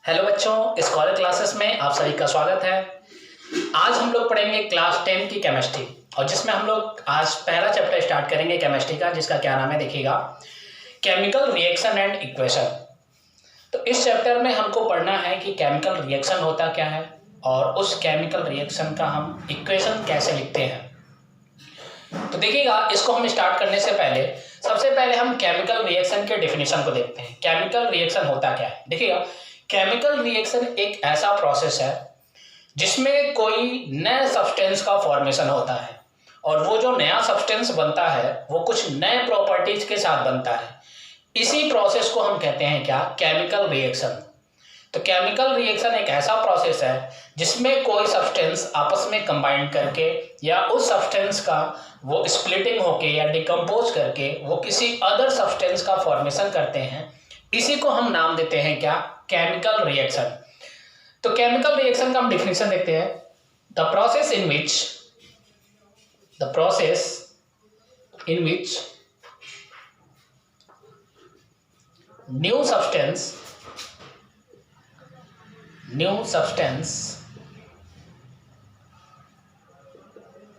Hello बच्चों, scholar classes में आप सभी का स्वागत है। आज हम लोग पढ़ेंगे क्लास 10 की केमिस्ट्री और जिसमें हम लोग आज पहला चैप्टर स्टार्ट करेंगे केमिस्ट्री का, जिसका क्या नाम है देखिएगा, केमिकल रिएक्शन एंड इक्वेशन। तो इस चैप्टर में हमको पढ़ना है कि केमिकल रिएक्शन होता क्या है और उस केमिकल रिएक्शन का हम इक्वेशन कैसे लिखते हैं। तो देखिएगा, इसको हम स्टार्ट करने से पहले सबसे पहले हम केमिकल रिएक्शन के डेफिनेशन को देखते हैं। केमिकल रिएक्शन होता क्या है? देखिएगा, केमिकल रिएक्शन एक ऐसा प्रोसेस है जिसमें कोई नए सब्सटेंस का फॉर्मेशन होता है और वो जो नया सब्सटेंस बनता है वो कुछ नए प्रॉपर्टीज के साथ बनता है। इसी प्रोसेस को हम कहते हैं क्या? Chemical reaction. तो केमिकल रिएक्शन एक ऐसा प्रोसेस है जिसमें कोई सब्सटेंस आपस में कंबाइन करके या उस सब्सटेंस का वो स्प्लिटिंग होके या डिकम्पोज करके वो किसी अदर सब्सटेंस का फॉर्मेशन करते हैं। इसी को हम नाम देते हैं क्या? Chemical reaction. तो केमिकल रिएक्शन का हम डिफिनेशन देखते हैं। The process in which new substance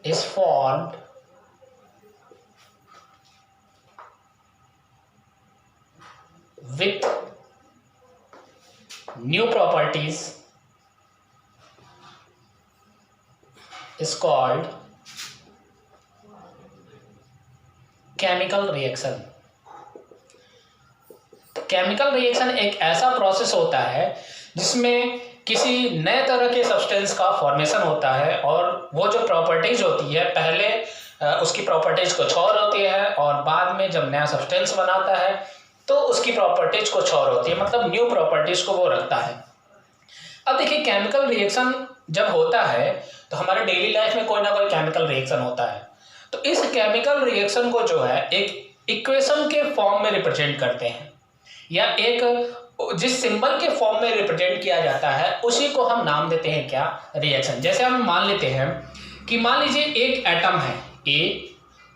is formed with new properties is called chemical reaction। तो केमिकल रिएक्शन एक ऐसा प्रोसेस होता है जिसमें किसी नए तरह के सब्सटेंस का फॉर्मेशन होता है और वो जो प्रॉपर्टीज होती है पहले उसकी प्रॉपर्टीज कुछ और होती है और बाद में जब नया सब्सटेंस बनाता है तो उसकी प्रॉपर्टीज कुछ और होती है, मतलब न्यू प्रॉपर्टीज को वो रखता है। अब देखिए, केमिकल रिएक्शन जब होता है तो हमारे डेली लाइफ में कोई ना कोई केमिकल रिएक्शन होता है। तो इस केमिकल रिएक्शन को जो है एक इक्वेशन के फॉर्म में रिप्रेजेंट करते हैं या एक जिस सिंबल के फॉर्म में रिप्रेजेंट किया जाता है उसी को हम नाम देते हैं क्या? रिएक्शन। जैसे हम मान लेते हैं कि मान लीजिए एक एटम है ए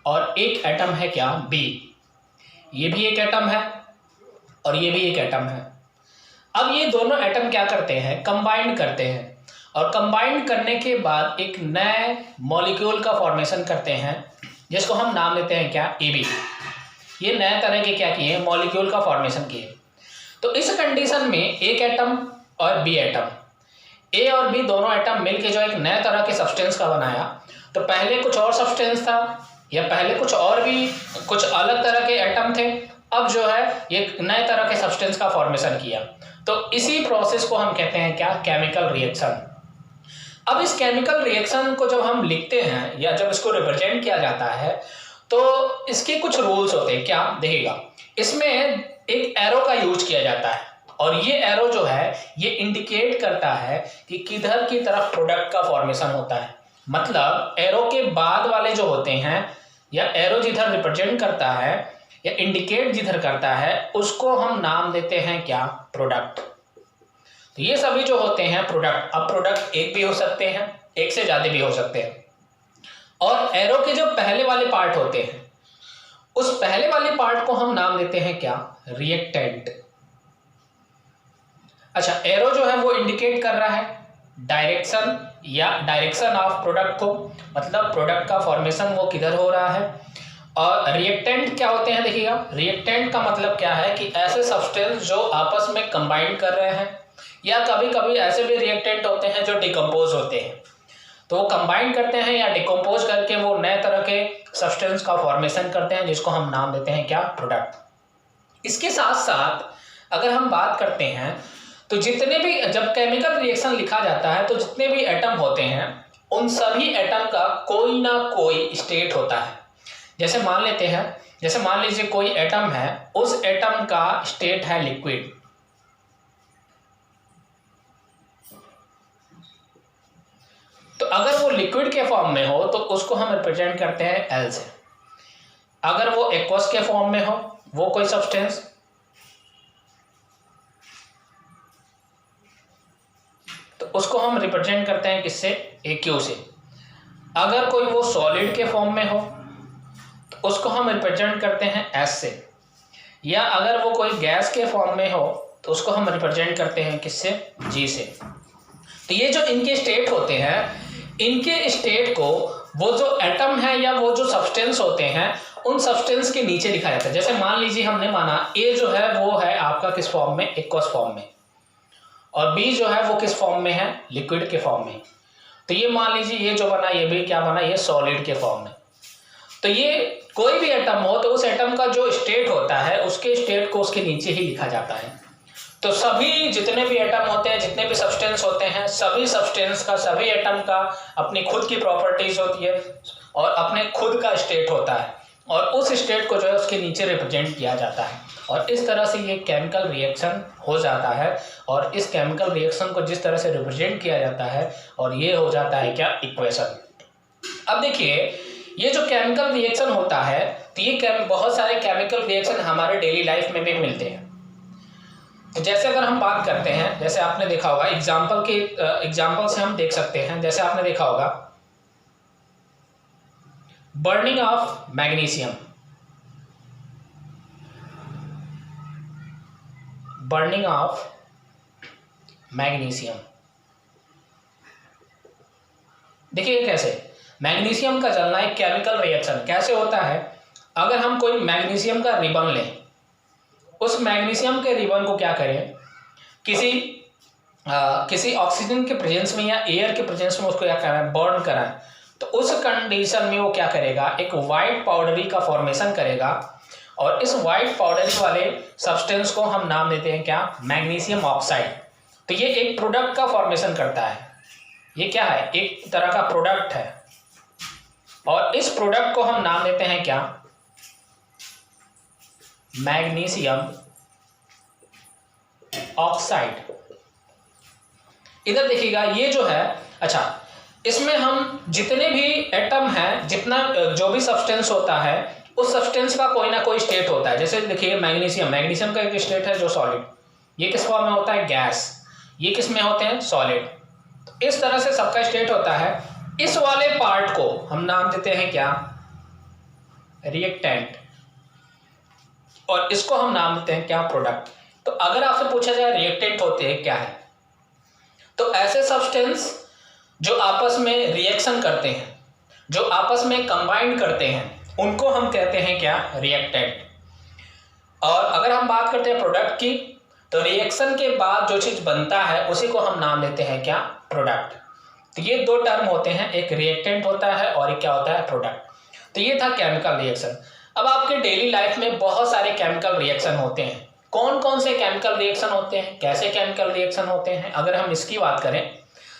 और एक एटम है क्या? बी। ये भी एक एटम है और ये भी एक एटम है। अब ये दोनों एटम क्या करते हैं? कंबाइंड करते हैं और कंबाइंड करने के बाद एक नए मॉलिक्यूल का फॉर्मेशन करते हैं जिसको हम नाम देते हैं क्या? A B. ये नए तरह के क्या किए? मॉलिक्यूल का फॉर्मेशन किए। तो इस कंडीशन में एक एटम और बी एटम, ए और बी दोनों एटम मिलके जो एक नए तरह के सब्सटेंस का बनाया। तो पहले कुछ और सब्सटेंस था या पहले कुछ और भी कुछ अलग तरह के एटम थे, अब जो है ये नए तरह के सब्सटेंस का फॉर्मेशन किया। तो इसी प्रोसेस को हम कहते हैं क्या? Chemical reaction. अब इस केमिकल रिएक्शन को जब हम लिखते हैं या जब इसको रिप्रेजेंट किया जाता है तो इसके कुछ रूल्स होते हैं। क्या? देखिएगा, इसमें एक एरो का यूज किया जाता है और ये एरो जो है ये इंडिकेट करता है कि किधर की तरफ प्रोडक्ट का फॉर्मेशन होता है। मतलब एरो के बाद वाले जो होते हैं या एरो जिधर रिप्रेजेंट करता है या इंडिकेट जिधर करता है उसको हम नाम देते हैं क्या? प्रोडक्ट। तो ये सभी जो होते हैं प्रोडक्ट। अब प्रोडक्ट एक भी हो सकते हैं, एक से ज्यादा भी हो सकते हैं। और एरो के जो पहले वाले पार्ट होते हैं उस पहले वाले पार्ट को हम नाम देते हैं क्या? रिएक्टेंट। अच्छा, एरो जो है वो इंडिकेट कर रहा है डायरेक्शन या डायरेक्शन ऑफ प्रोडक्ट को, मतलब प्रोडक्ट का फॉर्मेशन वो किधर हो रहा है। और रिएक्टेंट क्या होते हैं? देखिएगा, रिएक्टेंट का मतलब क्या है कि ऐसे सब्सटेंस जो आपस में कंबाइन कर रहे हैं या कभी कभी ऐसे भी रिएक्टेंट होते हैं जो डिकम्पोज होते हैं। तो वो कंबाइन करते हैं या डिकम्पोज करके वो नए तरह के सब्सटेंस का फॉर्मेशन करते हैं जिसको हम नाम देते हैं क्या? प्रोडक्ट। इसके साथ साथ अगर हम बात करते हैं तो जितने भी जब केमिकल रिएक्शन लिखा जाता है तो जितने भी एटम होते हैं उन सभी एटम का कोई ना कोई स्टेट होता है। जैसे मान लीजिए कोई एटम है, उस एटम का स्टेट है लिक्विड। तो अगर वो लिक्विड के फॉर्म में हो तो उसको हम रिप्रेजेंट करते हैं एल से। अगर वो एक्वस के फॉर्म में हो वो कोई सब्सटेंस, तो उसको हम रिप्रेजेंट करते हैं किससे? ए क्यू से। अगर कोई वो सॉलिड के फॉर्म में हो तो उसको हम रिप्रेजेंट करते हैं एस से। या अगर वो कोई गैस के फॉर्म में हो तो उसको हम रिप्रेजेंट करते हैं किससे, G से। तो ये जो इनके स्टेट होते हैं, इनके स्टेट को वो जो एटम है या वो जो सब्सटेंस होते हैं उन सब्सटेंस के नीचे लिखा जाता है। जैसे मान लीजिए हमने माना A जो है वो है आपका किस फॉर्म में, एक्वस फॉर्म में, और B जो है वो किस फॉर्म में है, लिक्विड के फॉर्म में। तो ये मान लीजिए ये जो बना ये भी क्या बना, ये सॉलिड के फॉर्म में। तो ये कोई भी एटम हो तो उस एटम का जो स्टेट होता है उसके स्टेट को उसके नीचे ही लिखा जाता है। तो सभी जितने भी एटम होते हैं, जितने भी सब्सटेंस होते हैं, सभी सब्सटेंस का, सभी एटम का अपनी खुद की प्रॉपर्टीज होती है और अपने खुद का स्टेट होता है, और उस स्टेट को जो है उसके नीचे रिप्रेजेंट किया जाता है। और इस तरह से ये केमिकल रिएक्शन हो जाता है, और इस केमिकल रिएक्शन को जिस तरह से रिप्रेजेंट किया जाता है और ये हो जाता है क्या, इक्वेशन। अब देखिए ये जो केमिकल रिएक्शन होता है, तो ये बहुत सारे केमिकल रिएक्शन हमारे डेली लाइफ में भी मिलते हैं। तो जैसे अगर हम बात करते हैं, जैसे आपने देखा होगा एग्जाम्पल से हम देख सकते हैं, जैसे आपने देखा होगा burning of magnesium, burning of magnesium. देखिए कैसे मैग्नीशियम का जलना एक केमिकल रिएक्शन कैसे होता है। अगर हम कोई मैग्नीशियम का रिबन लें, उस मैग्नीशियम के रिबन को क्या करें, किसी ऑक्सीजन के प्रेजेंस में या एयर के प्रेजेंस में उसको क्या कराएं, बर्न कराएं, तो उस कंडीशन में वो क्या करेगा, एक वाइट पाउडरी का फॉर्मेशन करेगा, और इस वाइट पाउडरी वाले सब्सटेंस को हम नाम देते हैं क्या, मैग्नीशियम ऑक्साइड। तो ये एक प्रोडक्ट का फॉर्मेशन करता है, ये क्या है, एक तरह का प्रोडक्ट है, और इस प्रोडक्ट को हम नाम देते हैं क्या, मैग्नीशियम ऑक्साइड। इधर देखिएगा ये जो है, अच्छा इसमें हम जितने भी एटम हैं, जितना जो भी सब्सटेंस होता है, उस सब्सटेंस का कोई ना कोई स्टेट होता है। जैसे देखिए मैग्नीशियम का एक स्टेट है जो सॉलिड, ये किस फॉर्म में होता है, गैस, ये किस में होते हैं, सॉलिड। तो इस तरह से सबका स्टेट होता है। इस वाले पार्ट को हम नाम देते हैं क्या, रिएक्टेंट, और इसको हम नाम देते हैं क्या, प्रोडक्ट। तो अगर आपसे पूछा जाए रिएक्टेंट होते हैं क्या है, तो ऐसे सब्सटेंस जो आपस में रिएक्शन करते हैं, जो आपस में कंबाइन करते हैं, उनको हम कहते हैं क्या, रिएक्टेंट। और अगर हम बात करते हैं प्रोडक्ट की, तो रिएक्शन के बाद जो चीज बनता है उसी को हम नाम देते हैं क्या, प्रोडक्ट। तो ये दो टर्म होते हैं, एक रिएक्टेंट होता है और एक क्या होता है, प्रोडक्ट। तो ये था केमिकल रिएक्शन। अब आपके डेली लाइफ में बहुत सारे केमिकल रिएक्शन होते हैं। कौन कौन से केमिकल रिएक्शन होते हैं, कैसे केमिकल रिएक्शन होते हैं, अगर हम इसकी बात करें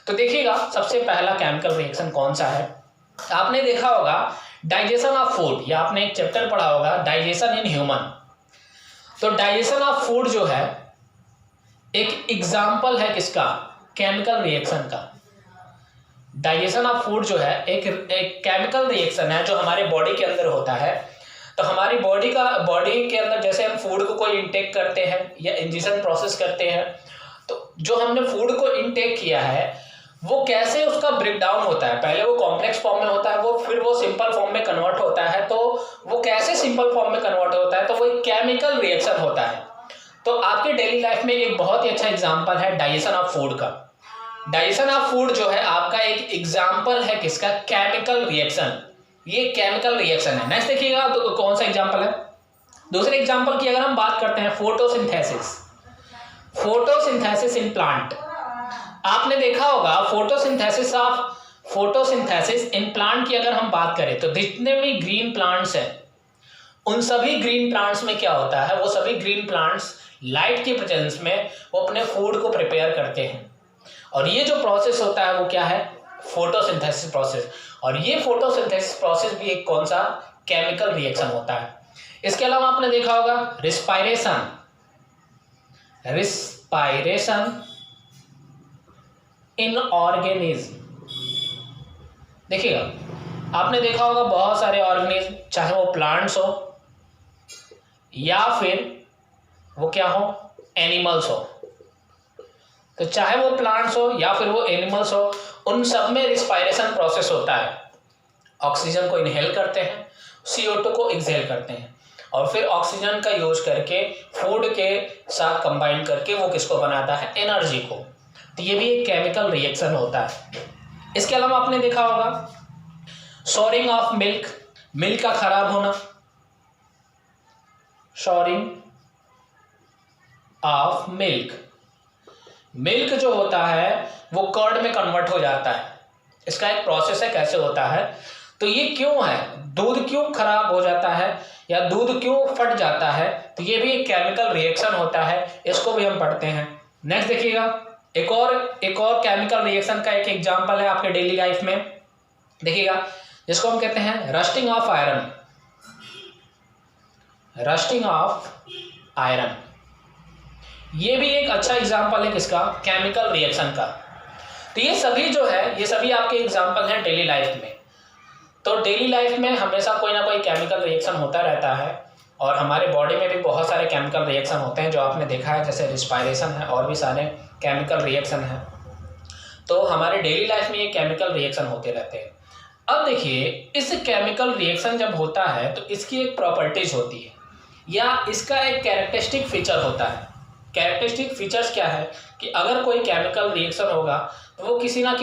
तो देखिएगा सबसे पहला केमिकल रिएक्शन कौन सा है। आपने देखा होगा डाइजेशन ऑफ फूड, या आपने एक चैप्टर पढ़ा होगा डाइजेशन इन ह्यूमन। तो डाइजेशन ऑफ फूड जो है एक एग्जाम्पल है किसका, केमिकल रिएक्शन का। डाइजेशन ऑफ फूड जो है एक केमिकल रिएक्शन है जो हमारे बॉडी के अंदर होता है। तो हमारी बॉडी के अंदर जैसे हम फूड को कोई इंटेक करते हैं या इंजेक्शन प्रोसेस करते हैं, तो जो हमने फूड को इंटेक किया है वो कैसे उसका ब्रेक डाउन होता है। पहले वो कॉम्प्लेक्स फॉर्म में होता है, वो फिर वो सिंपल फॉर्म में कन्वर्ट होता है। तो वो कैसे सिंपल फॉर्म में कन्वर्ट होता है, तो वो एक केमिकल रिएक्शन होता है। तो आपके डेली लाइफ में एक बहुत ही अच्छा एग्जाम्पल है डाइजेशन ऑफ फूड का। डाइजेशन ऑफ फूड जो है आपका एक एग्जाम्पल है किसका, केमिकल रिएक्शन। ये केमिकल रिएक्शन है। नेक्स्ट देखिएगा तो कौन सा एग्जाम्पल है। दूसरे एग्जाम्पल की अगर हम बात करते हैं, फोटोसिंथेसिस। फोटोसिंथेसिस इन प्लांट, आपने देखा होगा फोटोसिंथेसिस इन प्लांट की अगर हम बात करें तो जितने भी ग्रीन प्लांट्स हैं, उन सभी ग्रीन प्लांट्स में क्या होता है, वो सभी ग्रीन प्लांट्स लाइट की प्रेजेंस में वो अपने फूड को प्रिपेयर करते हैं। और ये जो प्रोसेस होता है वो क्या है, फोटोसिंथेसिस प्रोसेस। और ये फोटोसिंथेसिस प्रोसेस भी एक कौन सा, केमिकल रिएक्शन होता है। इसके अलावा आपने देखा होगा रिस्पायरेशन इन ऑर्गेनिज्म। देखिएगा आपने देखा होगा बहुत सारे ऑर्गेनिज्म, चाहे वो प्लांट्स हो या फिर वो क्या हो, एनिमल्स हो। तो चाहे वो प्लांट्स हो या फिर वो एनिमल्स हो, उन सब में रिस्पायरेशन प्रोसेस होता है। ऑक्सीजन को इनहेल करते हैं, CO2 को एक्सहेल करते हैं। और फिर ऑक्सीजन का यूज करके फूड के साथ कंबाइन करके वो किसको बनाता है, एनर्जी को। तो ये भी एक केमिकल रिएक्शन होता है। इसके अलावा आपने देखा होगा शॉरिंग ऑफ मिल्क, मिल्क का खराब होना, शॉरिंग ऑफ मिल्क, मिल्क जो होता है वो कर्ड में कन्वर्ट हो जाता है। इसका एक प्रोसेस है कैसे होता है। तो ये क्यों है, दूध क्यों खराब हो जाता है या दूध क्यों फट जाता है, तो ये भी एक केमिकल रिएक्शन होता है, इसको भी हम पढ़ते हैं। नेक्स्ट देखिएगा, एक और केमिकल रिएक्शन का एक एग्जांपल है आपके डेली लाइफ में, देखिएगा, जिसको हम कहते हैं rusting of iron, rusting of iron. ये भी एक अच्छा एग्जांपल है किसका, केमिकल रिएक्शन का। तो ये सभी जो है, ये सभी आपके एग्जांपल हैं डेली लाइफ में। तो डेली लाइफ में हमेशा कोई ना कोई केमिकल रिएक्शन होता रहता है और हमारे बॉडी में भी बहुत सारे केमिकल रिएक्शन होते हैं जो आपने देखा है, जैसे रिस्पायरेशन है और भी सारे केमिकल रिएक्शन हैं। तो हमारे डेली लाइफ में ये केमिकल रिएक्शन होते रहते हैं। अब देखिए, इस केमिकल रिएक्शन जब होता है तो इसकी एक प्रॉपर्टीज होती है या इसका एक कैरेक्टरिस्टिक फीचर होता है। कैरेक्टरिस्टिक फीचर्स क्या है कि अगर कोई केमिकल रिएक्शन होगा तो वो किसी ना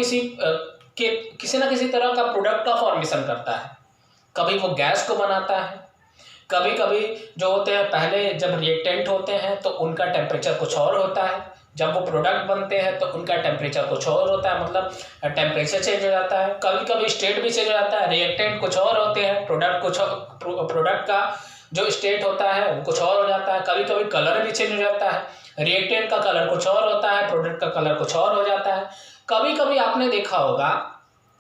किसी तरह का प्रोडक्ट का फॉर्मेशन करता है। कभी वो गैस को बनाता है, कभी कभी जो होते हैं पहले जब रिएक्टेंट होते हैं तो उनका टेम्परेचर कुछ और होता है, जब वो प्रोडक्ट बनते हैं तो उनका टेम्परेचर कुछ और होता है, मतलब टेम्परेचर चेंज हो जाता है। कभी कभी स्टेट भी चेंज हो जाता है, रिएक्टेंट कुछ और होते हैं, प्रोडक्ट का जो स्टेट होता है वो कुछ और हो जाता है। कभी कभी कलर भी चेंज हो जाता है, रिएक्टेंट का कलर कुछ और होता है, प्रोडक्ट का कलर कुछ और हो जाता है। कभी कभी आपने देखा होगा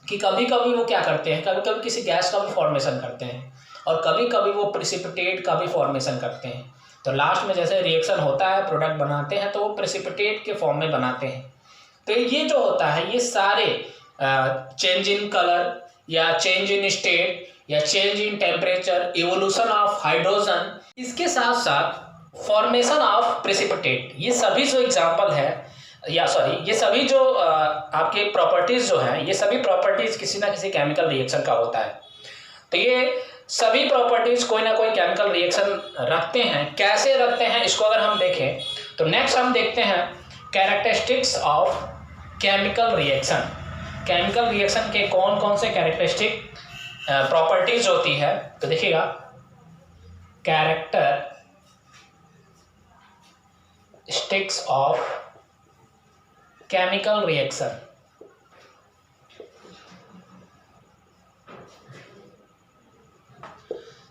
कि कभी कभी वो क्या करते हैं, कभी कभी किसी गैस का भी फॉर्मेशन करते हैं और कभी कभी वो प्रेसिपिटेट का भी फॉर्मेशन करते हैं। तो लास्ट में जैसे रिएक्शन होता है, प्रोडक्ट बनाते हैं तो वो प्रेसिपिटेट के फॉर्म में बनाते हैं। तो ये जो होता है ये सारे चेंज इन कलर या चेंज इन स्टेट या change in temperature, evolution of hydrogen, इसके साथ साथ फॉर्मेशन ऑफ प्रेसिपिटेट, ये सभी जो एग्जाम्पल है ये सभी जो आपके प्रॉपर्टीज जो हैं, ये सभी प्रॉपर्टीज किसी ना किसी केमिकल रिएक्शन का होता है। तो ये सभी प्रॉपर्टीज कोई ना कोई केमिकल रिएक्शन रखते हैं। कैसे रखते हैं इसको अगर हम देखें तो नेक्स्ट हम देखते हैं characteristics of chemical reaction. Chemical reaction के कौन कौन से कैरेक्टरिस्टिक प्रॉपर्टीज होती है, तो देखिएगा, कैरेक्टरिस्टिक्स ऑफ केमिकल रिएक्शन।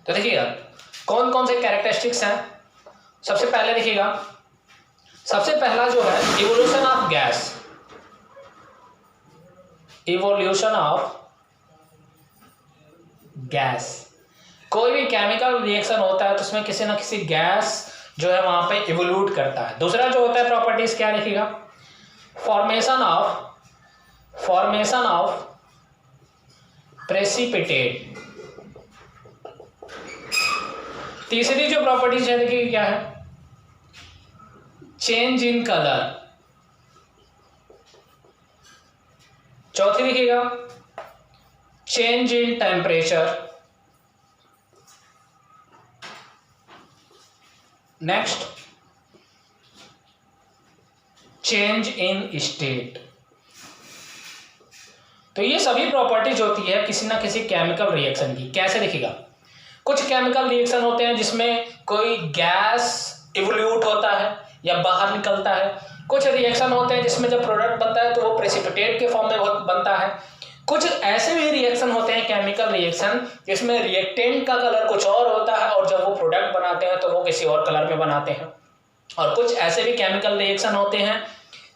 तो देखिएगा कौन कौन से कैरेक्टरिस्टिक्स हैं। सबसे पहले देखिएगा, सबसे पहला जो है evolution of gas, evolution of gas. कोई भी केमिकल रिएक्शन होता है तो उसमें किसी ना किसी गैस जो है वहां पे इवोल्यूट करता है। दूसरा जो होता है प्रॉपर्टीज क्या देखिएगा, फॉर्मेशन ऑफ प्रेसिपिटेट। तीसरी जो प्रॉपर्टीज है देखिए क्या है, चेंज इन कलर। चौथी देखिएगा, change in temperature. Next, change in state. तो ये सभी प्रॉपर्टीज होती है किसी ना किसी केमिकल रिएक्शन की। कैसे देखिएगा, कुछ केमिकल रिएक्शन होते हैं जिसमें कोई गैस इवोल्यूट होता है या बाहर निकलता है। कुछ रिएक्शन होते हैं जिसमें जब प्रोडक्ट बनता है तो वो प्रेसिपिटेट के फॉर्म में बनता है। कुछ ऐसे भी रिएक्शन होते हैं केमिकल रिएक्शन जिसमें रिएक्टेंट का कलर कुछ और होता है और जब वो प्रोडक्ट बनाते हैं तो वो किसी और कलर में बनाते हैं। और कुछ ऐसे भी केमिकल रिएक्शन होते हैं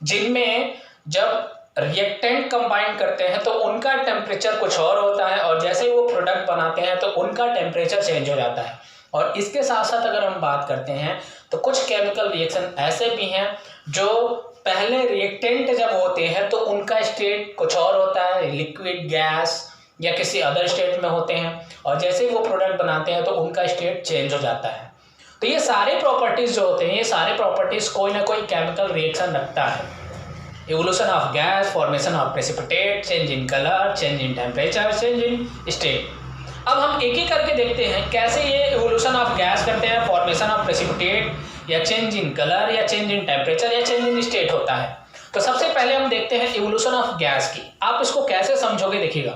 जिनमें जब रिएक्टेंट कंबाइन करते हैं तो उनका टेम्परेचर कुछ और होता है और जैसे ही वो प्रोडक्ट बनाते हैं तो उनका टेम्परेचर चेंज हो जाता है। और इसके साथ साथ अगर हम बात करते हैं तो कुछ केमिकल रिएक्शन ऐसे भी हैं जो पहले रिएक्टेंट जब होते हैं तो उनका स्टेट कुछ और होता है, लिक्विड, गैस या किसी अदर स्टेट में होते हैं, और जैसे ही वो प्रोडक्ट बनाते हैं तो उनका स्टेट चेंज हो जाता है। तो ये सारे प्रॉपर्टीज जो होते हैं, ये सारे प्रॉपर्टीज कोई ना कोई केमिकल रिएक्शन रखता है। Evolution of gas, formation of precipitate, change in colour, change in temperature, change in state. अब हम एक एक करके देखते हैं कैसे ये इवोल्यूशन ऑफ गैस करते हैं, फॉर्मेशन ऑफ प्रेसिपिटेट या चेंज इन कलर या चेंज इन टेम्परेचर या चेंज इन स्टेट होता है। तो सबसे पहले हम देखते हैं इवोल्यूशन ऑफ गैस की। आप इसको कैसे समझोगे देखिएगा,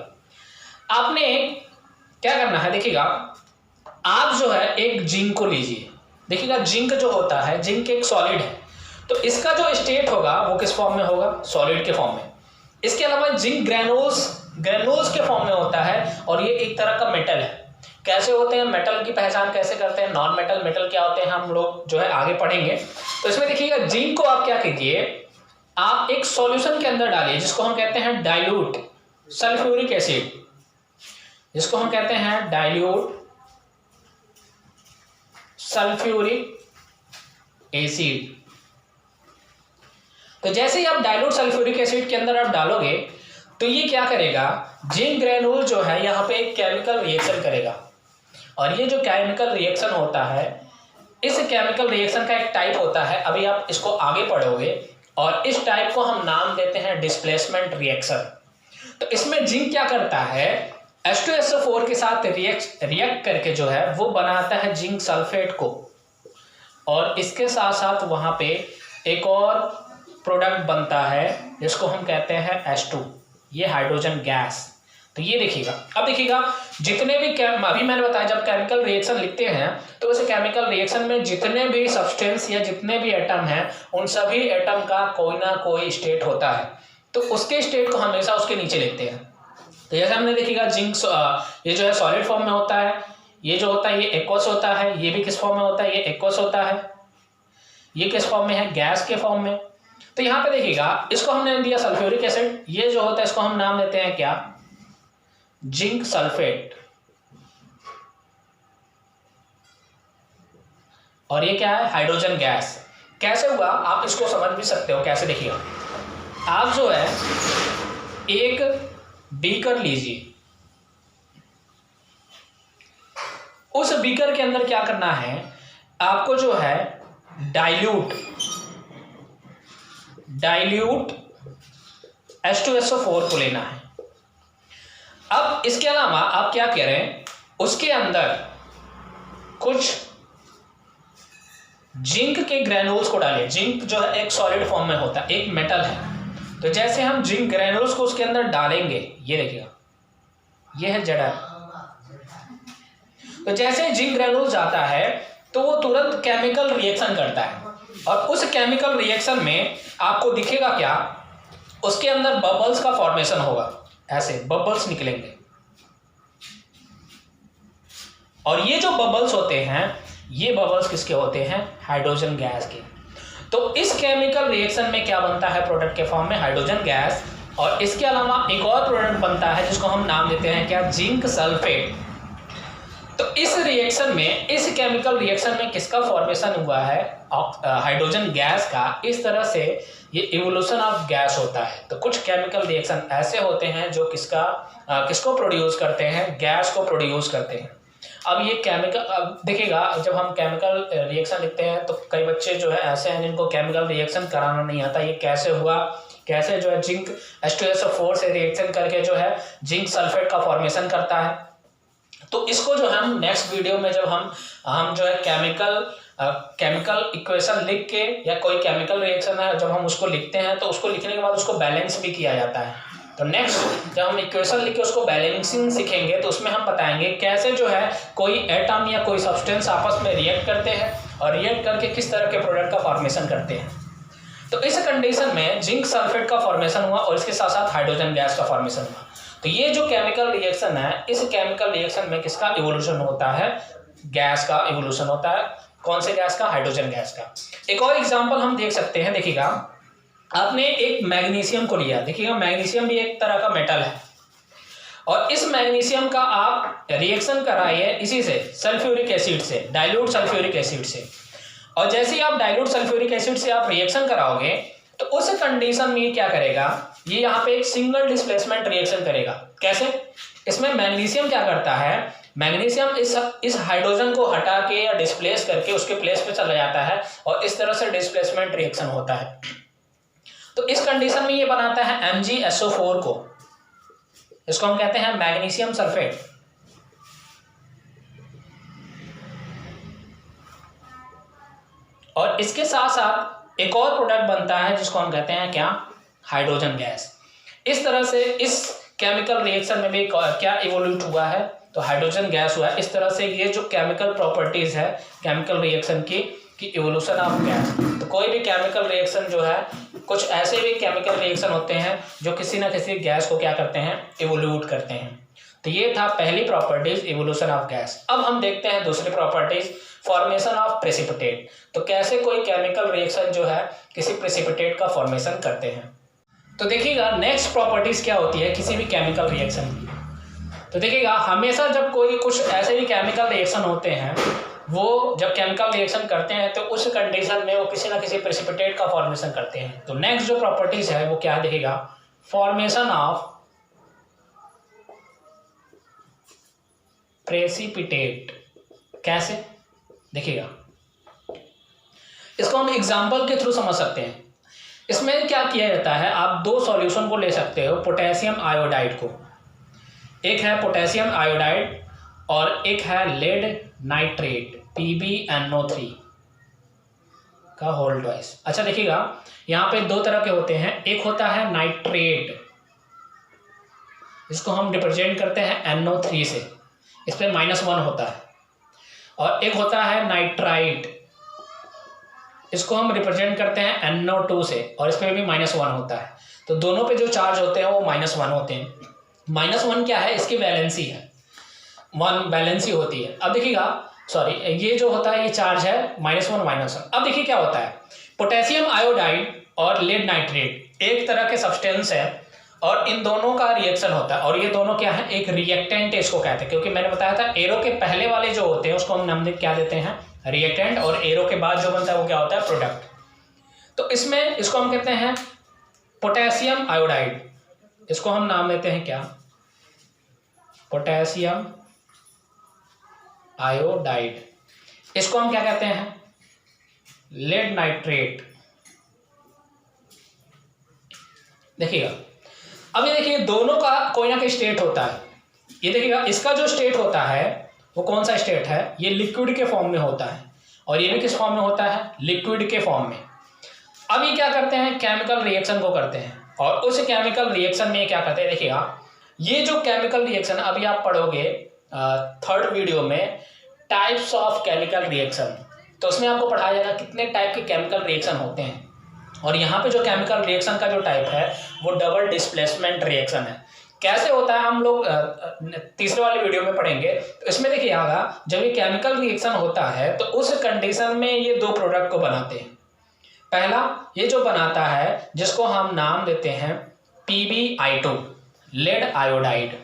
आपने क्या करना है, देखिएगा आप जो है एक जिंक को लीजिए। देखिएगा जिंक जो होता है, जिंक एक सॉलिड है, तो इसका जो स्टेट होगा वो किस फॉर्म में होगा, सॉलिड के फॉर्म में। इसके अलावा जिंक ग्रेनुल्स के फॉर्म में होता है और ये एक तरह का मेटल है। कैसे होते हैं, मेटल की पहचान कैसे करते हैं, नॉन मेटल मेटल क्या होते हैं, हम लोग जो है आगे पढ़ेंगे। तो इसमें देखिएगा जिंक को आप क्या कीजिए, आप एक सॉल्यूशन के अंदर डालिए जिसको हम कहते हैं डाइल्यूट सल्फ्यूरिक एसिड, जिसको हम कहते हैं डाइल्यूट सल्फ्यूरिक एसिड। तो जैसे ही आप डाइल्यूट सल्फ्यूरिक एसिड के अंदर आप डालोगे तो ये क्या करेगा, जिंक ग्रेनुल जो है यहाँ पे एक केमिकल रिएक्शन करेगा, और ये जो केमिकल रिएक्शन होता है, इस केमिकल रिएक्शन का एक टाइप होता है, अभी आप इसको आगे पढ़ोगे, और इस टाइप को हम नाम देते हैं डिस्प्लेसमेंट रिएक्शन। तो इसमें जिंक क्या करता है, H2SO4 के साथ रिएक्ट करके जो है वो बनाता है जिंक सल्फेट को, और इसके साथ साथ वहां पे एक और प्रोडक्ट बनता है जिसको हम कहते हैं H2, ये हाइड्रोजन गैस। तो ये देखिएगा, अब देखिएगा जितने भी अभी मैंने बताया जब केमिकल रिएक्शन लिखते हैं तो उस केमिकल रिएक्शन में जितने भी सब्सटेंस या जितने भी एटम हैं उन सभी एटम का कोई ना कोई स्टेट होता है, तो उसके स्टेट को हमेशा उसके नीचे लिखते हैं। तो जैसे हमने देखिएगा जिंक ये जो है सॉलिड फॉर्म में होता है, ये जो होता है ये एक्वस होता है, ये भी किस फॉर्म में होता है, ये एक्वस होता है, ये किस फॉर्म में है, गैस के फॉर्म में। तो यहाँ पे देखिएगा इसको हमने दिया सल्फ्यूरिक एसिड, ये जो होता है इसको हम नाम देते हैं क्या, जिंक सल्फेट, और ये क्या है, हाइड्रोजन गैस। कैसे हुआ आप इसको समझ भी सकते हो, कैसे देखिएगा, आप जो है एक बीकर लीजिए, उस बीकर के अंदर क्या करना है, आपको जो है डाइल्यूट H2SO4 को लेना है। अब इसके अलावा आप क्या कह रहे हैं, उसके अंदर कुछ जिंक के ग्रेनुल्स को डालिए। जिंक जो है एक सॉलिड फॉर्म में होता है, एक मेटल है। तो जैसे हम जिंक ग्रेनुल्स को उसके अंदर डालेंगे, ये देखिएगा ये है जड़ा। तो जैसे जिंक ग्रेनुल्स जाता है तो वो तुरंत केमिकल रिएक्शन करता है, और उस केमिकल रिएक्शन में आपको दिखेगा क्या, उसके अंदर बबल्स का फॉर्मेशन होगा, ऐसे बबल्स निकलेंगे, और ये जो बबल्स होते हैं ये बबल्स किसके होते हैं, हाइड्रोजन गैस के। तो इस केमिकल रिएक्शन में क्या बनता है, प्रोडक्ट के फॉर्म में हाइड्रोजन गैस, और इसके अलावा एक और प्रोडक्ट बनता है जिसको हम नाम देते हैं क्या, जिंक सल्फेट। तो इस रिएक्शन में, इस केमिकल रिएक्शन में किसका फॉर्मेशन हुआ है, हाइड्रोजन गैस का। इस तरह से ये इवोल्यूशन ऑफ गैस होता है। तो कुछ केमिकल रिएक्शन ऐसे होते हैं जो किसको प्रोड्यूस करते हैं, गैस को प्रोड्यूस करते हैं। अब ये केमिकल, अब देखिएगा जब हम केमिकल रिएक्शन लिखते हैं तो कई बच्चे जो है ऐसे हैं जिनको केमिकल रिएक्शन कराना नहीं आता, ये कैसे हुआ, कैसे जो है जिंक H2SO4 से रिएक्शन करके जो है जिंक सल्फेट का फॉर्मेशन करता है। तो इसको जो हम नेक्स्ट वीडियो में जब हम जो है केमिकल इक्वेशन लिख के, या कोई केमिकल रिएक्शन है जब हम उसको लिखते हैं तो उसको लिखने के बाद उसको बैलेंस भी किया जाता है। तो नेक्स्ट जब हम इक्वेशन लिख के उसको बैलेंसिंग सीखेंगे तो उसमें हम बताएंगे कैसे जो है कोई एटम या कोई सब्सटेंस आपस में रिएक्ट करते हैं, और रिएक्ट करके किस तरह के प्रोडक्ट का फॉर्मेशन करते हैं। तो इस कंडीशन में जिंक सल्फेट का फॉर्मेशन हुआ और इसके साथ साथ हाइड्रोजन गैस का फॉर्मेशन हुआ। तो ये जो केमिकल रिएक्शन है, इस केमिकल रिएक्शन में किसका इवोल्यूशन होता है, गैस का इवोल्यूशन होता है। कौन से गैस का, हाइड्रोजन गैस का। एक और एग्जांपल हम देख सकते हैं, देखिएगा आपने एक मैग्नीशियम को लिया, देखिएगा मैग्नीशियम भी एक तरह का मेटल है, और इस मैग्नीशियम का आप रिएक्शन कराइए इसी से, सल्फ्यूरिक एसिड से, डाइल्यूट सल्फ्यूरिक एसिड से। और जैसे ही आप डाइल्यूट सल्फ्यूरिक एसिड से आप रिएक्शन कराओगे तो उस कंडीशन में क्या करेगा, ये यहाँ पे एक सिंगल डिस्प्लेसमेंट रिएक्शन करेगा। कैसे, इसमें मैग्नीशियम क्या करता है, मैग्नीशियम इस हाइड्रोजन को हटा के या डिस्प्लेस करके उसके प्लेस पे चला जाता है, और इस तरह से डिस्प्लेसमेंट रिएक्शन होता है। तो इस कंडीशन में ये बनाता है MgSO4 को, इसको हम कहते हैं मैग्नीशियम सल्फेट। और इसके साथ साथ एक और प्रोडक्ट बनता है जिसको हम कहते हैं क्या, हाइड्रोजन गैस। इस तरह से इस केमिकल रिएक्शन में भी क्या इवोल्यूट हुआ है, तो हाइड्रोजन गैस हुआ है। इस तरह से ये जो केमिकल प्रॉपर्टीज है केमिकल रिएक्शन की इवोल्यूशन ऑफ गैस। तो कोई भी केमिकल रिएक्शन जो है, कुछ ऐसे भी केमिकल रिएक्शन होते हैं जो किसी ना किसी गैस को क्या करते हैं, इवोल्यूट करते हैं। तो ये था पहली प्रॉपर्टीज, इवोल्यूशन ऑफ गैस। अब हम देखते हैं दूसरी प्रॉपर्टीज, फॉर्मेशन ऑफ प्रेसिपिटेट। तो कैसे कोई केमिकल रिएक्शन जो है किसी प्रेसिपिटेट का फॉर्मेशन करते हैं। तो देखिएगा नेक्स्ट प्रॉपर्टीज क्या होती है किसी भी केमिकल रिएक्शन की। तो देखिएगा हमेशा जब कोई कुछ ऐसे भी केमिकल रिएक्शन होते हैं, वो जब केमिकल रिएक्शन करते हैं तो उस कंडीशन में वो किसी ना किसी प्रेसिपिटेट का फॉर्मेशन करते हैं। तो नेक्स्ट जो प्रॉपर्टीज है वो क्या है, देखिएगा फॉर्मेशन ऑफ प्रेसिपिटेट। कैसे, देखिएगा इसको हम एग्जांपल के थ्रू समझ सकते हैं। इसमें क्या किया जाता है, आप दो सॉल्यूशन को ले सकते हो, पोटेशियम आयोडाइड को, एक है पोटेशियम आयोडाइड और एक है लेड नाइट्रेट PbNO3 का होल ट्वाइस। अच्छा देखिएगा यहाँ पे दो तरह के होते हैं, एक होता है नाइट्रेट, इसको हम रिप्रेजेंट करते हैं NO3 से, इस पर -1 होता है, और एक होता है नाइट्राइट, इसको हम रिप्रेजेंट करते हैं NO2 से, और इस पर भी -1 होता है। तो दोनों पे जो चार्ज होते हैं वो -1 होते हैं। -1 क्या है, इसकी वैलेंसी है, 1 वैलेंसी होती है। अब देखिएगा सॉरी, ये जो होता है ये चार्ज है -1 -1। अब देखिए क्या होता है, पोटेशियम आयोडाइड और लेड नाइट्रेट एक तरह के सब्सटेंस है और इन दोनों का रिएक्शन होता है, और ये दोनों क्या है, एक रिएक्टेंट इसको कहते हैं, क्योंकि मैंने बताया था एरो के पहले वाले जो होते हैं उसको हम नाम क्या देते हैं, रिएक्टेंट, और एरो के बाद जो बनता है वो क्या होता है, प्रोडक्ट। तो इसमें इसको हम कहते हैं पोटेशियम आयोडाइड, इसको हम नाम देते हैं क्या, पोटेशियम आयोडाइड। इसको हम क्या कहते हैं, लेड नाइट्रेट। देखिएगा अभी देखिए दोनों का कोई ना कोई स्टेट होता है। ये देखिएगा इसका जो स्टेट होता है वो कौन सा स्टेट है, ये लिक्विड के फॉर्म में होता है, और ये भी किस फॉर्म में होता है, लिक्विड के फॉर्म में। अब ये क्या करते हैं, केमिकल रिएक्शन को करते हैं, और उस केमिकल रिएक्शन में क्या करते हैं, देखिएगा ये जो केमिकल रिएक्शन अभी आप पढ़ोगे 3rd वीडियो में, टाइप्स ऑफ केमिकल रिएक्शन, तो उसमें आपको पढ़ाया जाएगा कितने टाइप के केमिकल रिएक्शन होते हैं। और यहाँ पे जो केमिकल रिएक्शन का जो टाइप है वो डबल डिस्प्लेसमेंट रिएक्शन है। कैसे होता है हम लोग तीसरे वाले वीडियो में पढ़ेंगे। तो इसमें देखिए आगा, जब ये केमिकल रिएक्शन होता है तो उस कंडीशन में ये दो प्रोडक्ट को बनाते हैं। पहला ये जो बनाता है जिसको हम नाम देते हैं PbI2 लेड आयोडाइड,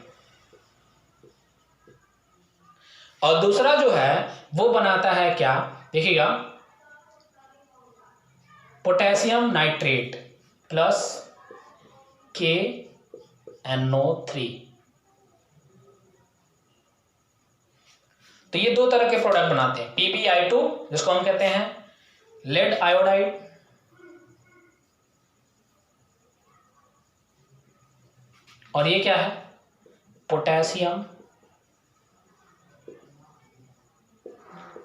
और दूसरा जो है वो बनाता है क्या, देखिएगा पोटेशियम नाइट्रेट प्लस KNO3। तो ये दो तरह के प्रोडक्ट बनाते हैं, PbI2 जिसको हम कहते हैं लेड आयोडाइड, और ये क्या है, पोटेशियम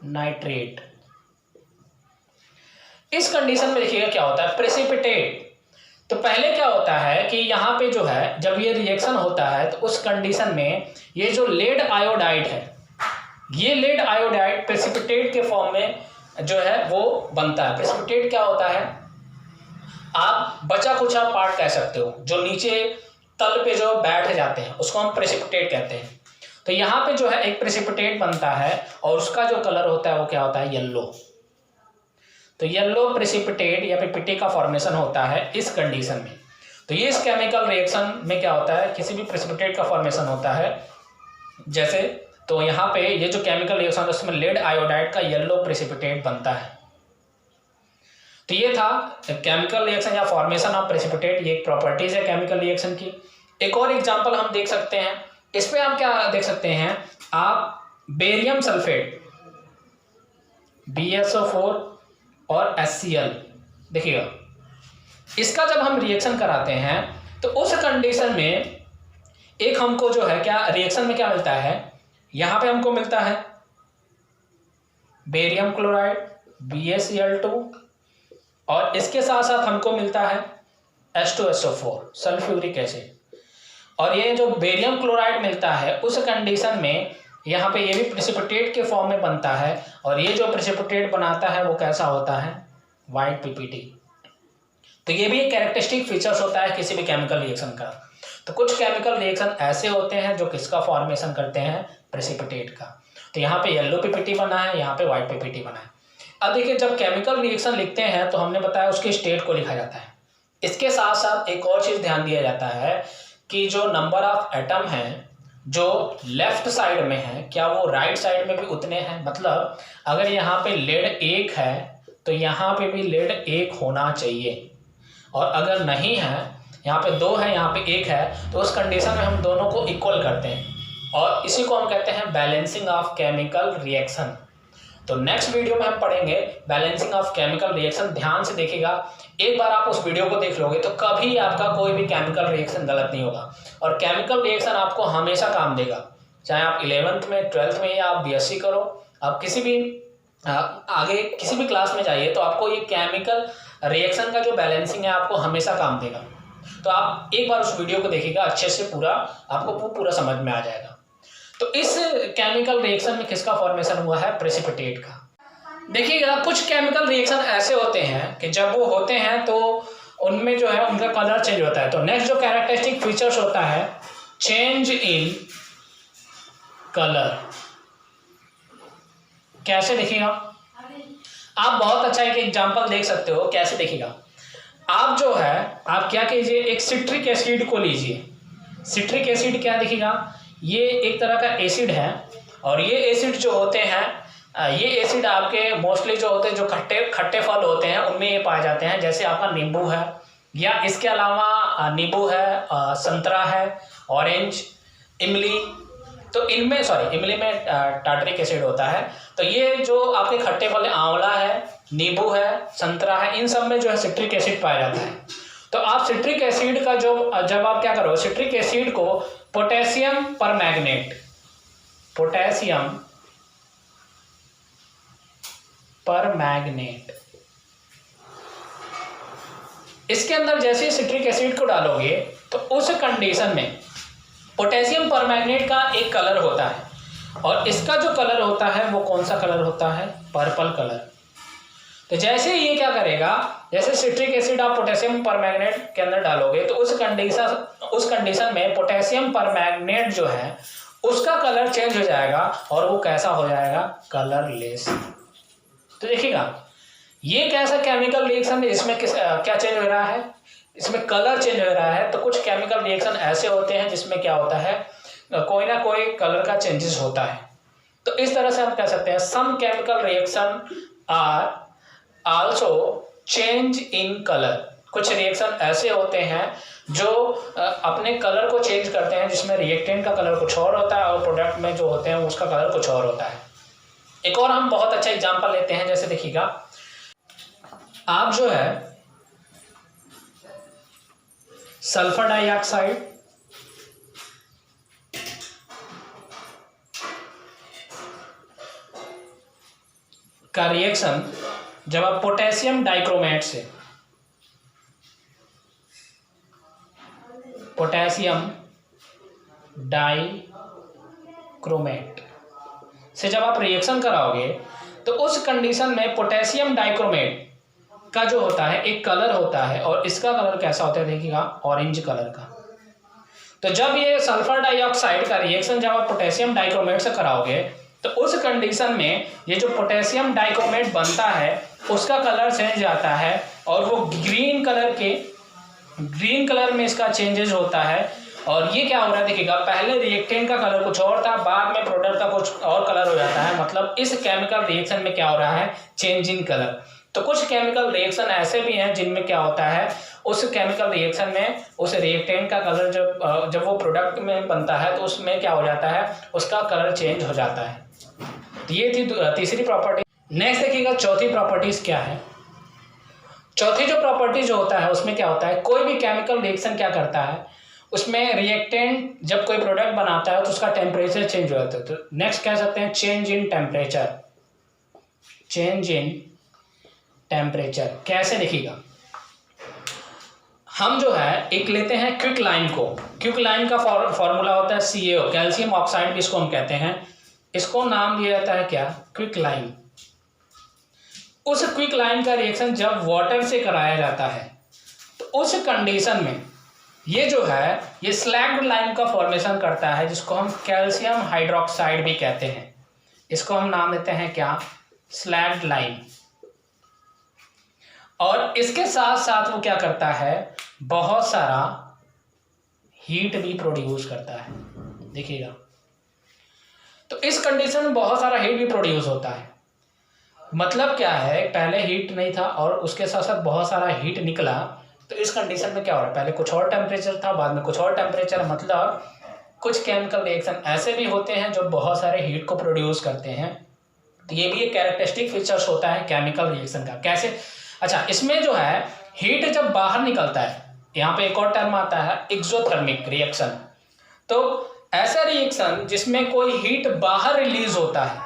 नाइट्रेट। इस कंडीशन में देखिएगा क्या होता है, प्रेसिपिटेट। तो पहले क्या होता है कि यहाँ पे जो है जब ये रिएक्शन होता है तो उस कंडीशन में ये जो लेड आयोडाइड है, ये लेड आयोडाइड प्रेसिपिटेट के फॉर्म में जो है वो बनता है। प्रेसिपिटेट क्या होता है, आप बचा कुचा पार्ट कह सकते हो, जो नीचे तल पे जो बैठ जाते हैं उसको हम प्रेसिपिटेट कहते हैं। तो यहाँ पे जो है एक प्रेसिपिटेट बनता है और उसका जो कलर होता है वो क्या होता है, येलो। तो येलो प्रेसिपिटेट या फिर पिटे का फॉर्मेशन होता है इस कंडीशन में। तो ये इस केमिकल रिएक्शन में क्या होता है, किसी भी प्रेसिपिटेट का फॉर्मेशन होता है जैसे, तो यहाँ पे ये जो केमिकल रिएक्शन है उसमें लेड आयोडाइड का येलो प्रेसिपिटेट बनता है। तो ये था केमिकल रिएक्शन या फॉर्मेशन ऑफ प्रेसिपिटेट, ये एक प्रॉपर्टीज है केमिकल रिएक्शन की। एक और एग्जांपल हम देख सकते हैं, इसमें आप क्या देख सकते हैं, आप बेरियम सल्फेट BSO4 और HCl, देखिएगा इसका जब हम रिएक्शन कराते हैं तो उस कंडीशन में एक हमको जो है क्या रिएक्शन में क्या मिलता है, यहाँ पे हमको मिलता है बेरियम क्लोराइड BaCl2 और इसके साथ साथ हमको मिलता है H2SO4 सल्फ्यूरिक एसिड। और ये जो बेरियम क्लोराइड मिलता है उस कंडीशन में यहाँ पे ये भी प्रेसिपिटेट के फॉर्म में बनता है और ये जो प्रेसिपिटेट बनाता है वो कैसा होता है, वाइट PPT। तो ये भी एक कैरेक्टरिस्टिक फीचर्स होता है किसी भी केमिकल रिएक्शन का। तो कुछ केमिकल रिएक्शन ऐसे होते हैं जो किसका फॉर्मेशन करते हैं, प्रेसिपिटेट का। तो यहाँ पे येलो PPT बना है, यहाँ पे व्हाइट PPT बना है। अब देखिए जब केमिकल रिएक्शन लिखते हैं तो हमने बताया उसके स्टेट को लिखा जाता है। इसके साथ साथ एक और चीज़ ध्यान दिया जाता है कि जो नंबर ऑफ एटम हैं जो लेफ्ट साइड में है क्या वो राइट साइड में भी उतने हैं। मतलब अगर यहाँ पे लेड 1 है तो यहाँ पे भी लेड 1 होना चाहिए, और अगर नहीं है, यहाँ पे 2 है यहाँ पे 1 है, तो उस कंडीशन में हम दोनों को इक्वल करते हैं और इसी को हम कहते हैं बैलेंसिंग ऑफ केमिकल रिएक्शन। तो नेक्स्ट वीडियो में हम पढ़ेंगे बैलेंसिंग ऑफ केमिकल रिएक्शन। ध्यान से देखिएगा, एक बार आप उस वीडियो को देख लोगे तो कभी आपका कोई भी केमिकल रिएक्शन गलत नहीं होगा और केमिकल रिएक्शन आपको हमेशा काम देगा। चाहे आप 11th में 12th में या आप BSc करो, आप किसी भी आगे किसी भी क्लास में जाइए तो आपको ये केमिकल रिएक्शन का जो बैलेंसिंग है आपको हमेशा काम देगा। तो आप एक बार उस वीडियो को देखिएगा, अच्छे से पूरा आपको पूरा समझ में आ जाएगा। तो इस केमिकल रिएक्शन में किसका फॉर्मेशन हुआ है, प्रेसिपिटेट का। देखिएगा कुछ केमिकल रिएक्शन ऐसे होते हैं कि जब वो होते हैं तो उनमें जो है उनका कलर चेंज होता है। तो नेक्स्ट जो कैरेक्टरिस्टिक फीचर्स होता है, चेंज इन कलर। कैसे देखिएगा आप, बहुत अच्छा एक एग्जांपल देख सकते हो। कैसे देखिएगा आप, जो है आप क्या कीजिए, एक सिट्रिक एसिड को लीजिए। सिट्रिक एसिड क्या देखिएगा, ये एक तरह का एसिड है और ये एसिड जो होते हैं, ये एसिड आपके मोस्टली जो होते हैं जो खट्टे फल होते हैं उनमें ये पाए जाते हैं। जैसे आपका नींबू है, या इसके अलावा नींबू है, संतरा है, ऑरेंज, इमली। तो इनमें इमली में टार्टरिक एसिड होता है। तो ये जो आपके खट्टे फल, आंवला है, नींबू है, संतरा है, इन सब में जो है सिट्रिक एसिड पाया जाता है। तो आप सिट्रिक एसिड का जब आप क्या करो, सिट्रिक एसिड को पोटेशियम परमैंगनेट, पोटेशियम परमैंगनेट, इसके अंदर जैसे ही सिट्रिक एसिड को डालोगे तो उस कंडीशन में पोटेशियम परमैंगनेट का एक कलर होता है और इसका जो कलर होता है वो कौन सा कलर होता है, पर्पल कलर। तो जैसे ये क्या करेगा, जैसे सिट्रिक एसिड आप पोटेशियम परमैंगनेट के अंदर डालोगे तो उस कंडीशन में पोटेशियम परमैंगनेट जो है उसका कलर चेंज हो जाएगा और वो कैसा हो जाएगा, कलरलेस। तो देखिएगा ये कैसा केमिकल रिएक्शन है, इसमें क्या चेंज हो रहा है, इसमें कलर चेंज हो रहा है। तो कुछ केमिकल रिएक्शन ऐसे होते हैं जिसमें क्या होता है, कोई ना कोई कलर का चेंजेस होता है। तो इस तरह से हम कह सकते हैं some chemical reaction are also change in colour. कुछ रिएक्शन ऐसे होते हैं जो अपने कलर को चेंज करते हैं, जिसमें रिएक्टेंट का कलर कुछ और होता है और प्रोडक्ट में जो होते हैं उसका कलर कुछ और होता है। एक और हम बहुत अच्छा एग्जांपल लेते हैं। जैसे देखिएगा आप जो है सल्फर डाइऑक्साइड का रिएक्शन जब आप पोटेशियम डाइक्रोमेट से, पोटेशियम डाइक्रोमेट से जब आप रिएक्शन कराओगे तो उस कंडीशन में पोटेशियम डाइक्रोमेट का जो होता है एक कलर होता है और इसका कलर कैसा होता है, देखिएगा ऑरेंज कलर का। तो जब ये सल्फर डाइऑक्साइड का रिएक्शन जब आप पोटेशियम डाइक्रोमेट से कराओगे तो उस कंडीशन में ये जो पोटेशियम डाइक्रोमेट बनता है उसका कलर चेंज आता है और वो ग्रीन कलर में इसका चेंजेस होता है। और ये क्या हो रहा है, देखिएगा पहले रिएक्टेंट का कलर कुछ और था, बाद में प्रोडक्ट का कुछ और कलर हो जाता है। मतलब इस केमिकल रिएक्शन में क्या हो रहा है, चेंज इन कलर। तो कुछ केमिकल रिएक्शन ऐसे भी हैं जिनमें क्या होता है, उस केमिकल रिएक्शन में उस रिएक्टेंट का कलर जब वो प्रोडक्ट में बनता है तो उसमें क्या हो जाता है, उसका कलर चेंज हो जाता है। तो ये थी तीसरी प्रॉपर्टी। नेक्स्ट देखिएगा चौथी प्रॉपर्टीज क्या है। चौथी जो प्रॉपर्टी जो होता है उसमें क्या होता है, कोई भी केमिकल रिएक्शन क्या करता है, उसमें रिएक्टेंट जब कोई प्रोडक्ट बनाता है तो उसका टेम्परेचर चेंज हो जाता है। तो नेक्स्ट कह सकते हैं change in temperature, change in temperature. कैसे दिखेगा? हम जो है एक लेते हैं क्विक लाइम को। क्विक लाइम का फॉर्मूला होता है CaO, कैल्शियम ऑक्साइड भी इसको हम कहते हैं। इसको नाम दिया जाता है क्या? Quick lime. उस क्विक लाइम का रिएक्शन जब वाटर से कराया जाता है तो उस कंडीशन में ये जो है ये स्लैग्ड लाइम का फॉर्मेशन करता है, जिसको हम कैल्शियम हाइड्रोक्साइड भी कहते हैं। इसको हम नाम देते हैं क्या? Slagged lime. और इसके साथ साथ वो क्या करता है? बहुत सारा हीट भी प्रोड्यूस करता है। देखिएगा, तो इस कंडीशन में बहुत सारा हीट भी प्रोड्यूस होता है। मतलब क्या है, पहले हीट नहीं था और उसके साथ साथ बहुत सारा हीट निकला, तो इस कंडीशन में क्या हो रहा है? पहले कुछ और टेम्परेचर था, बाद में कुछ और टेम्परेचर। मतलब कुछ केमिकल रिएक्शन ऐसे भी होते हैं जो बहुत सारे हीट को प्रोड्यूस करते हैं। तो ये भी एक कैरेक्टरिस्टिक फीचर्स होता है केमिकल रिएक्शन का। कैसे? अच्छा, इसमें जो है हीट जब बाहर निकलता है, यहाँ पे एक और टर्म आता है एक्सोथर्मिक रिएक्शन। तो ऐसा रिएक्शन जिसमें कोई हीट बाहर रिलीज होता है,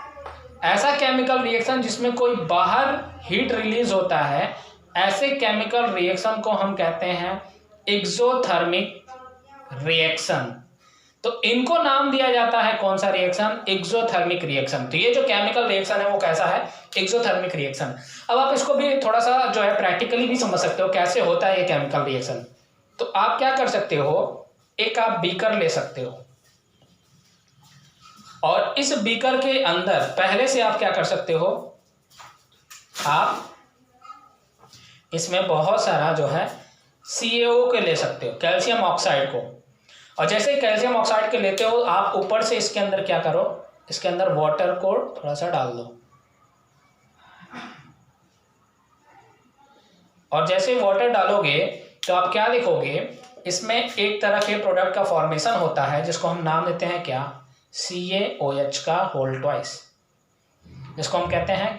ऐसा केमिकल रिएक्शन जिसमें कोई बाहर हीट रिलीज होता है, ऐसे केमिकल रिएक्शन को हम कहते हैं एक्सोथर्मिक रिएक्शन। तो इनको नाम दिया जाता है कौन सा रिएक्शन? Exothermic reaction. तो ये जो केमिकल रिएक्शन है वो कैसा है? Exothermic reaction. अब आप इसको भी थोड़ा सा जो है प्रैक्टिकली भी समझ सकते हो कैसे होता है ये केमिकल रिएक्शन। तो आप क्या कर सकते हो, एक आप बीकर ले सकते हो और इस बीकर के अंदर पहले से आप क्या कर सकते हो, आप इसमें बहुत सारा जो है CaO के ले सकते हो, कैल्शियम ऑक्साइड को। और जैसे ही कैल्शियम ऑक्साइड के लेते हो, आप ऊपर से इसके अंदर क्या करो, इसके अंदर वाटर को थोड़ा सा डाल दो। और जैसे ही वाटर डालोगे तो आप क्या देखोगे, इसमें एक तरह के प्रोडक्ट का फॉर्मेशन होता है जिसको हम नाम देते हैं क्या? CaOH का होल ट्वाइस, जिसको हम कहते हैं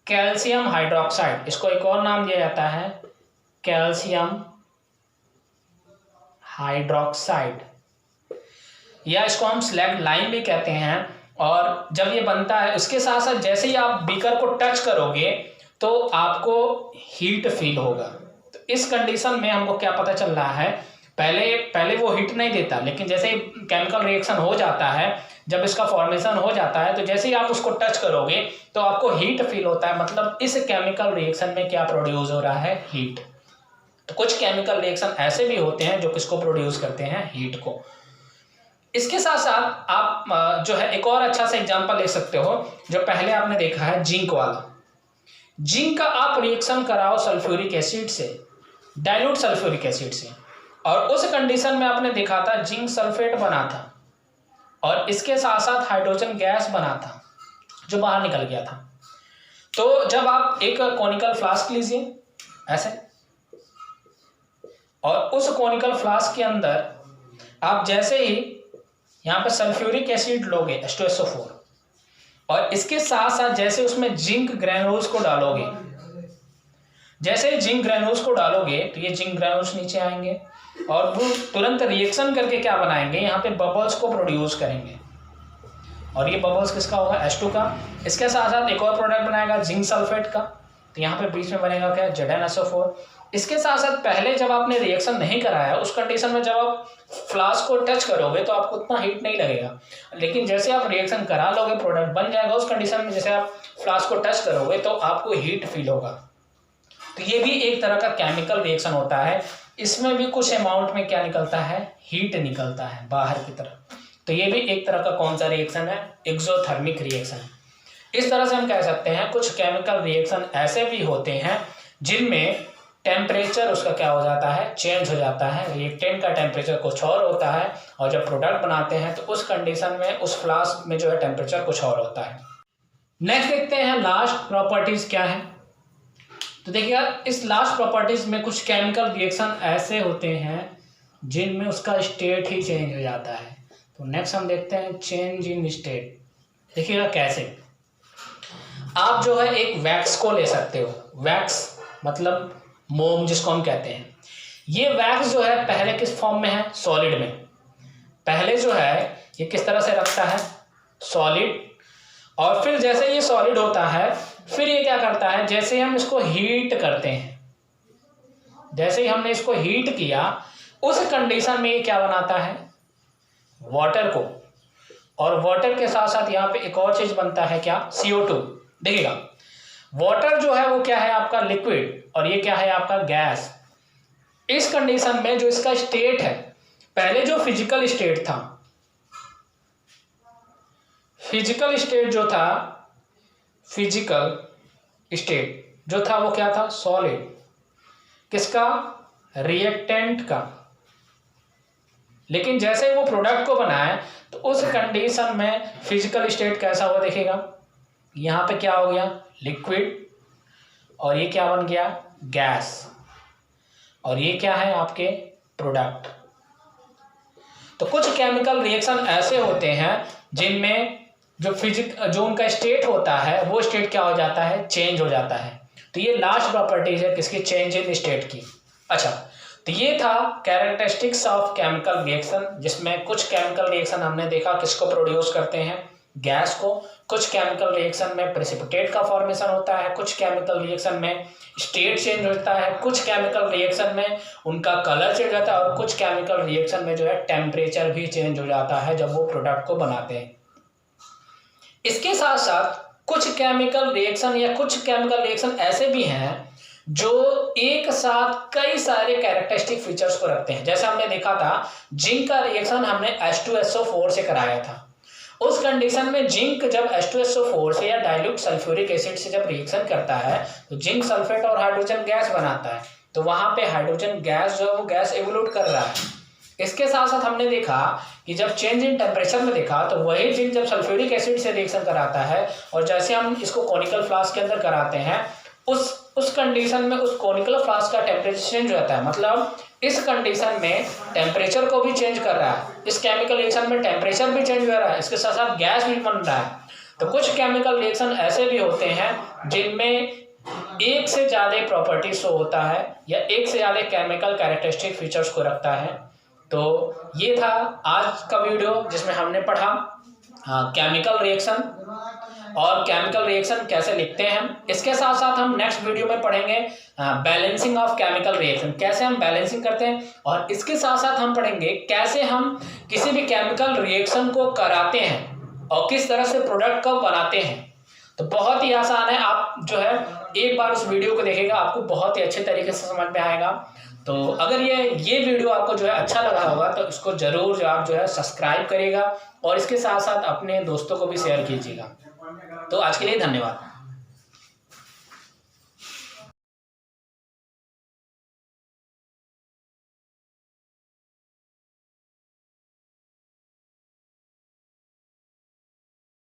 कैल्शियम हाइड्रोक्साइड। इसको एक और नाम दिया जाता है कैल्शियम हाइड्रोक्साइड, या इसको हम स्लैग्ड लाइम भी कहते हैं। और जब ये बनता है, उसके साथ साथ जैसे ही आप बीकर को टच करोगे तो आपको हीट फील होगा। तो इस कंडीशन में हमको क्या पता चल रहा है, पहले वो हीट नहीं देता, लेकिन जैसे ही केमिकल रिएक्शन हो जाता है, जब इसका फॉर्मेशन हो जाता है, तो जैसे ही आप उसको टच करोगे तो आपको हीट फील होता है। मतलब इस केमिकल रिएक्शन में क्या प्रोड्यूस हो रहा है? हीट। तो कुछ केमिकल रिएक्शन ऐसे भी होते हैं जो किसको प्रोड्यूस करते हैं? हीट को। इसके साथ साथ आप जो है एक और अच्छा सा एग्जांपल ले सकते हो, जो पहले आपने देखा है जिंक वाला। जिंक का आप रिएक्शन कराओ सल्फ्यूरिक एसिड से, डाइल्यूट सल्फ्यूरिक एसिड से, और उस कंडीशन में आपने देखा था जिंक सल्फेट बना था और इसके साथ साथ हाइड्रोजन गैस बना था जो बाहर निकल गया था। तो जब आप एक कॉनिकल फ्लास्क लीजिए ऐसे, और उस कॉनिकल फ्लास्क के अंदर आप जैसे ही यहाँ पे सल्फ्यूरिक एसिड लोगे H2SO4, और इसके साथ साथ जैसे उसमें जिंक ग्रैन्यूल्स को डालोगे, जैसे ही जिंक ग्रैन्यूल्स को डालोगे तो ये जिंक ग्रैन्यूल्स नीचे आएंगे और वो तुरंत रिएक्शन करके क्या बनाएंगे, यहाँ पे बबल्स को प्रोड्यूस करेंगे। और ये बबल्स किसका होगा? H2 का। इसके साथ साथ एक और प्रोडक्ट बनाएगा जिंक सल्फेट का, तो यहाँ पे बीच में बनेगा क्या? ZnSO4। इसके साथ साथ पहले जब आपने रिएक्शन नहीं कराया, उस कंडीशन में जब आप फ्लास्क को टच करोगे तो आपको उतना हीट नहीं लगेगा, लेकिन जैसे आप रिएक्शन करा लोगे प्रोडक्ट बन जाएगा, उस कंडीशन में जैसे आप फ्लास्क को टच करोगे तो आपको हीट फील होगा। तो ये भी एक तरह का केमिकल रिएक्शन होता है। इसमें भी कुछ अमाउंट में क्या निकलता है? हीट निकलता है बाहर की तरफ। तो ये भी एक तरह का कौन सा रिएक्शन है? Exothermic reaction. इस तरह से हम कह सकते हैं कुछ केमिकल रिएक्शन ऐसे भी होते हैं जिनमें टेम्परेचर उसका क्या हो जाता है? चेंज हो जाता है। रिएक्टेंट का टेम्परेचर कुछ और होता है और जब प्रोडक्ट बनाते हैं तो उस कंडीशन में उस फ्लास्क में जो है टेम्परेचर कुछ और होता है। नेक्स्ट देखते हैं लास्ट प्रॉपर्टीज क्या है। तो देखिए यार, इस लास्ट प्रॉपर्टीज में कुछ केमिकल रिएक्शन ऐसे होते हैं जिनमें उसका स्टेट ही चेंज हो जाता है। तो नेक्स्ट हम देखते हैं चेंज इन स्टेट। देखिएगा कैसे, आप जो है एक वैक्स को ले सकते हो। वैक्स मतलब मोम जिसको हम कहते हैं। ये वैक्स जो है पहले किस फॉर्म में है? सॉलिड में। पहले जो है ये किस तरह से रखता है? सॉलिड। और फिर जैसे ये सॉलिड होता है, फिर ये क्या करता है, जैसे हम इसको हीट करते हैं, जैसे ही हमने इसको हीट किया उस कंडीशन में ये क्या बनाता है, वाटर को। और वाटर के साथ साथ यहाँ पे एक और चीज बनता है, क्या, CO2। देखिएगा वाटर जो है वो क्या है आपका लिक्विड, और ये क्या है आपका गैस। इस कंडीशन में जो इसका स्टेट है, पहले जो फिजिकल स्टेट था, फिजिकल स्टेट जो था, फिजिकल स्टेट जो था वो क्या था, सॉलिड। किसका, रिएक्टेंट का। लेकिन जैसे ही वो प्रोडक्ट को बनाए तो उस कंडीशन में फिजिकल स्टेट कैसा हुआ, देखिएगा यहाँ पे क्या हो गया, लिक्विड, और ये क्या बन गया, गैस, और ये क्या है आपके प्रोडक्ट। तो कुछ केमिकल रिएक्शन ऐसे होते हैं जिनमें जो उनका स्टेट होता है वो स्टेट क्या हो जाता है, चेंज हो जाता है। तो ये लास्ट प्रॉपर्टीज है किसकी, चेंज इन स्टेट की। अच्छा, तो ये था कैरेक्टरिस्टिक्स ऑफ केमिकल रिएक्शन, जिसमें कुछ केमिकल रिएक्शन हमने देखा किसको प्रोड्यूस करते हैं, गैस को। कुछ केमिकल रिएक्शन में प्रेसिपिटेट का फॉर्मेशन होता है, कुछ केमिकल रिएक्शन में स्टेट चेंज होता है, कुछ केमिकल रिएक्शन में उनका कलर चेंज होता है, और कुछ केमिकल रिएक्शन में जो है टेम्परेचर भी चेंज हो जाता है जब वो प्रोडक्ट को बनाते हैं। इसके साथ साथ कुछ केमिकल रिएक्शन ऐसे भी हैं जो एक साथ कई सारे कैरेक्टरिस्टिक फीचर्स को रखते हैं। जैसे हमने देखा था जिंक का रिएक्शन हमने H2SO4 से कराया था। उस कंडीशन में जिंक जब H2SO4 से या डाइल्यूट सल्फ्यूरिक एसिड से जब रिएक्शन करता है तो जिंक सल्फेट और हाइड्रोजन गैस बनाता है। तो वहां पे हाइड्रोजन गैस जो है वो गैस एवोल्यूट कर रहा है। इसके साथ साथ हमने देखा कि जब चेंज इन टेम्परेचर में देखा तो वही जिंक जब सल्फ्यूरिक एसिड से रिएक्शन कराता है, और जैसे हम इसको कॉनिकल फ्लास्क के अंदर कराते हैं उस कंडीशन में उस कॉनिकल फ्लास्क का टेम्परेचर चेंज होता है। मतलब इस कंडीशन में टेम्परेचर को भी चेंज कर रहा है, इस केमिकल रिएक्शन में टेम्परेचर भी चेंज हो रहा है, इसके साथ साथ गैस भी बन रहा है। तो कुछ केमिकल रिएक्शन ऐसे भी होते हैं जिनमें एक से ज्यादा प्रॉपर्टी शो होता है या एक से ज्यादा केमिकल कैरेक्टरिस्टिक फीचर्स को रखता है। तो ये था आज का वीडियो जिसमें हमने पढ़ा केमिकल रिएक्शन और केमिकल रिएक्शन कैसे लिखते हैं। इसके साथ साथ हम नेक्स्ट वीडियो में पढ़ेंगे बैलेंसिंग ऑफ केमिकल रिएक्शन, कैसे हम बैलेंसिंग करते हैं, और इसके साथ साथ हम पढ़ेंगे कैसे हम किसी भी केमिकल रिएक्शन को कराते हैं और किस तरह से प्रोडक्ट को बनाते हैं। तो बहुत ही आसान है, आप जो है एक बार उस वीडियो को देखेगा आपको बहुत ही अच्छे तरीके से समझ में आएगा। तो अगर ये वीडियो आपको जो है अच्छा लगा होगा तो इसको जरूर जो आप जो है सब्सक्राइब करिएगा और इसके साथ साथ अपने दोस्तों को भी शेयर कीजिएगा। तो आज के लिए धन्यवाद।